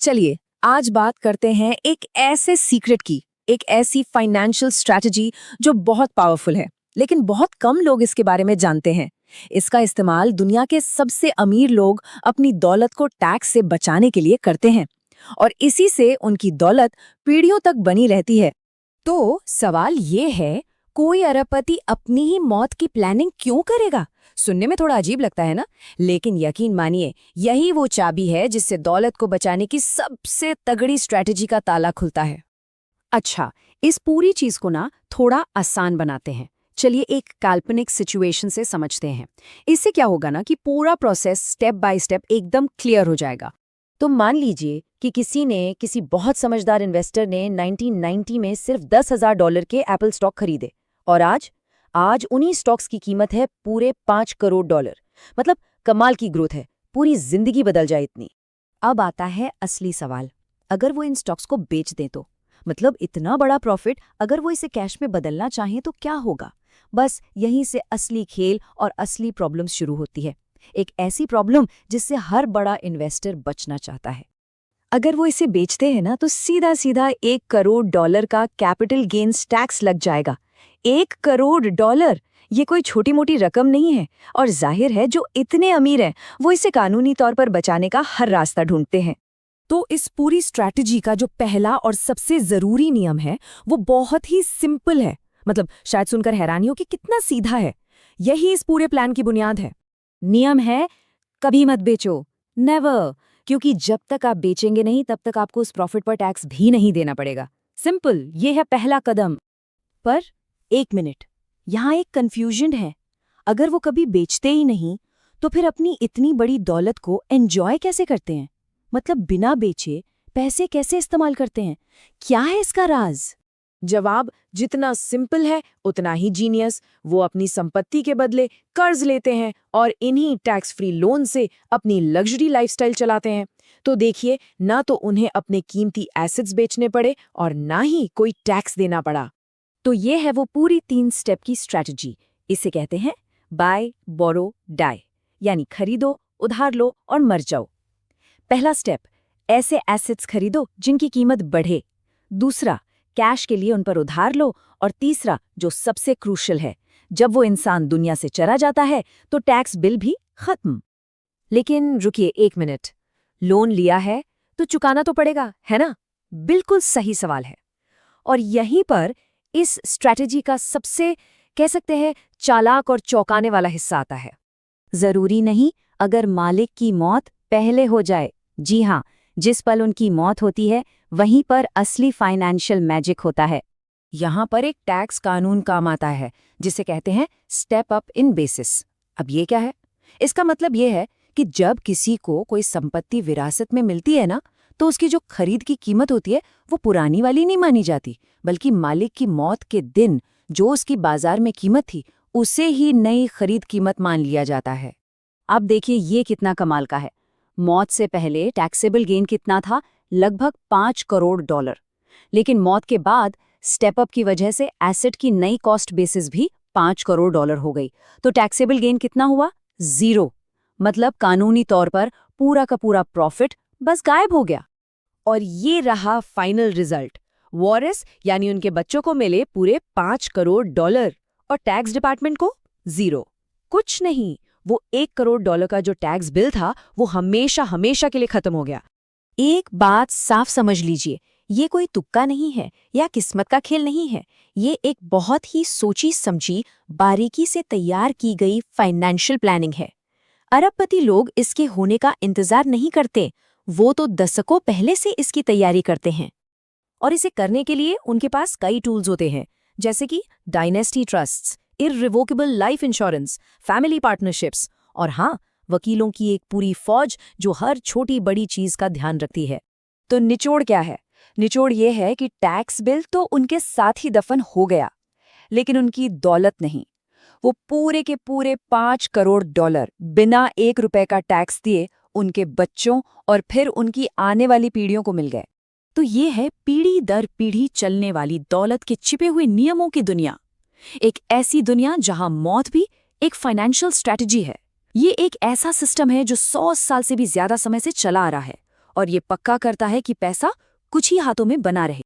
चलिए आज बात करते हैं एक ऐसे सीक्रेट की, एक ऐसी फाइनेंशियल स्ट्रैटेजी जो बहुत पावरफुल है, लेकिन बहुत कम लोग इसके बारे में जानते हैं। इसका इस्तेमाल दुनिया के सबसे अमीर लोग अपनी दौलत को टैक्स से बचाने के लिए करते हैं और इसी से उनकी दौलत पीढ़ियों तक बनी रहती है। तो सवाल ये है, कोई अरबपति अपनी ही मौत की प्लानिंग क्यों करेगा? सुनने में थोड़ा अजीब लगता है ना, लेकिन यकीन मानिए यही वो चाबी है जिससे दौलत को बचाने की सबसे तगड़ी स्ट्रैटेजी का ताला खुलता है। अच्छा, इस पूरी चीज को ना थोड़ा आसान बनाते हैं। चलिए एक काल्पनिक सिचुएशन से समझते हैं। इससे क्या होगा ना कि पूरा प्रोसेस स्टेप बाय स्टेप एकदम क्लियर हो जाएगा। तो मान लीजिए कि किसी बहुत समझदार इन्वेस्टर ने 1990 में सिर्फ $10,000 के एप्पल स्टॉक खरीदे और आज उन्हीं स्टॉक्स की कीमत है पूरे $5 करोड़। मतलब कमाल की ग्रोथ है, पूरी जिंदगी बदल जाए इतनी। अब आता है असली सवाल, अगर वो इन स्टॉक्स को बेच दें तो मतलब इतना बड़ा प्रॉफिट, अगर वो इसे कैश में बदलना चाहें तो क्या होगा? बस यहीं से असली खेल और असली प्रॉब्लम शुरू होती है। एक ऐसी प्रॉब्लम जिससे हर बड़ा इन्वेस्टर बचना चाहता है। अगर वो इसे बेचते हैं ना तो सीधा सीधा $1 करोड़ का कैपिटल गेन्स टैक्स लग जाएगा। $1 करोड़, ये कोई छोटी मोटी रकम नहीं है। और जाहिर है जो इतने अमीर हैं वो इसे कानूनी तौर पर बचाने का हर रास्ता ढूंढते हैं। तो इस पूरी स्ट्रैटेजी का जो पहला और सबसे जरूरी नियम है वो बहुत ही सिंपल है। मतलब शायद सुनकर हैरानी हो कि कितना सीधा है। यही इस पूरे प्लान की बुनियाद है। नियम है, कभी मत बेचो, नेवर। क्योंकि जब तक आप बेचेंगे नहीं तब तक आपको उस प्रॉफिट पर टैक्स भी नहीं देना पड़ेगा। सिंपल, ये है पहला कदम। पर एक मिनट, यहाँ एक कंफ्यूजन है। अगर वो कभी बेचते ही नहीं तो फिर अपनी इतनी बड़ी दौलत को एंजॉय कैसे करते हैं? मतलब बिना बेचे पैसे कैसे इस्तेमाल करते हैं? क्या है इसका राज? जवाब जितना सिंपल है उतना ही जीनियस। वो अपनी संपत्ति के बदले कर्ज लेते हैं और इन्हीं टैक्स फ्री लोन से अपनी लग्जरी लाइफस्टाइल चलाते हैं। तो देखिए, ना तो उन्हें अपने कीमती एसेट्स बेचने पड़े और ना ही कोई टैक्स देना पड़ा। तो ये है वो पूरी 3 स्टेप की स्ट्रैटेजी। इसे कहते हैं बाय, बोरो, डाई, यानी खरीदो, उधार लो और मर जाओ। पहला स्टेप, ऐसे एसेट्स खरीदो जिनकी कीमत बढ़े। दूसरा, कैश के लिए उन पर उधार लो। और तीसरा, जो सबसे क्रूशियल है, जब वो इंसान दुनिया से चला जाता है तो टैक्स बिल भी खत्म। लेकिन रुकिए एक मिनट, लोन लिया है तो चुकाना तो पड़ेगा, है ना? बिल्कुल सही सवाल है। और यहीं पर इस स्ट्रैटेजी का सबसे, कह सकते हैं, चालाक और चौंकाने वाला हिस्सा आता है। जरूरी नहीं अगर मालिक की मौत पहले हो जाए। जी हाँ, जिस पल उनकी मौत होती है वहीं पर असली फाइनेंशियल मैजिक होता है। यहाँ पर एक टैक्स कानून काम आता है जिसे कहते हैं स्टेप अप इन बेसिस। अब ये क्या है? इसका मतलब ये है कि जब किसी को कोई संपत्ति विरासत में मिलती है ना, तो उसकी जो खरीद की कीमत होती है वो पुरानी वाली नहीं मानी जाती, बल्कि मालिक की मौत के दिन जो उसकी बाजार में कीमत थी उसे ही नई खरीद कीमत मान लिया जाता है। अब देखिए ये कितना कमाल का है। मौत से पहले टैक्सेबल गेन कितना था? लगभग $5 करोड़। लेकिन मौत के बाद स्टेप अप की वजह से एसेट की नई कॉस्ट बेसिस भी $5 करोड़ हो गई। तो टैक्सेबल गेन कितना हुआ? 0। मतलब कानूनी तौर पर पूरा का पूरा प्रॉफिट बस गायब हो गया। और ये रहा फाइनल रिजल्ट। वॉरिस यानी उनके बच्चों को मिले पूरे $5 करोड़ और टैक्स डिपार्टमेंट को 0। कुछ नहीं, वो $1 करोड़ का जो टैक्स बिल था वो हमेशा हमेशा के लिए खत्म हो गया। एक बात साफ समझ लीजिए, ये कोई तुक्का नहीं है या किस्मत का खेल नहीं है। ये एक बहुत ही सोची समझी, बारीकी से तैयार की गई फाइनेंशियल प्लानिंग है। अरबपति लोग इसके होने का इंतजार नहीं करते, वो तो दशकों पहले से इसकी तैयारी करते हैं। और इसे करने के लिए उनके पास कई टूल्स होते हैं, जैसे कि dynasty trusts, irrevocable life insurance, family partnerships और हाँ, वकीलों की एक पूरी फौज जो हर छोटी बड़ी चीज का ध्यान रखती है। तो निचोड़ क्या है? निचोड़ ये है कि टैक्स बिल तो उनके साथ ही दफन हो गया, लेकिन उनकी दौलत नहीं। वो पूरे के पूरे $5 करोड़ बिना $1 का टैक्स दिए उनके बच्चों और फिर उनकी आने वाली पीढ़ियों को मिल गए। तो ये है पीढ़ी दर पीढ़ी चलने वाली दौलत के छिपे हुए नियमों की दुनिया। एक ऐसी दुनिया जहां मौत भी एक फाइनेंशियल स्ट्रैटेजी है। ये एक ऐसा सिस्टम है जो 100 साल से भी ज्यादा समय से चला आ रहा है और ये पक्का करता है कि पैसा कुछ ही हाथों में बना रहे।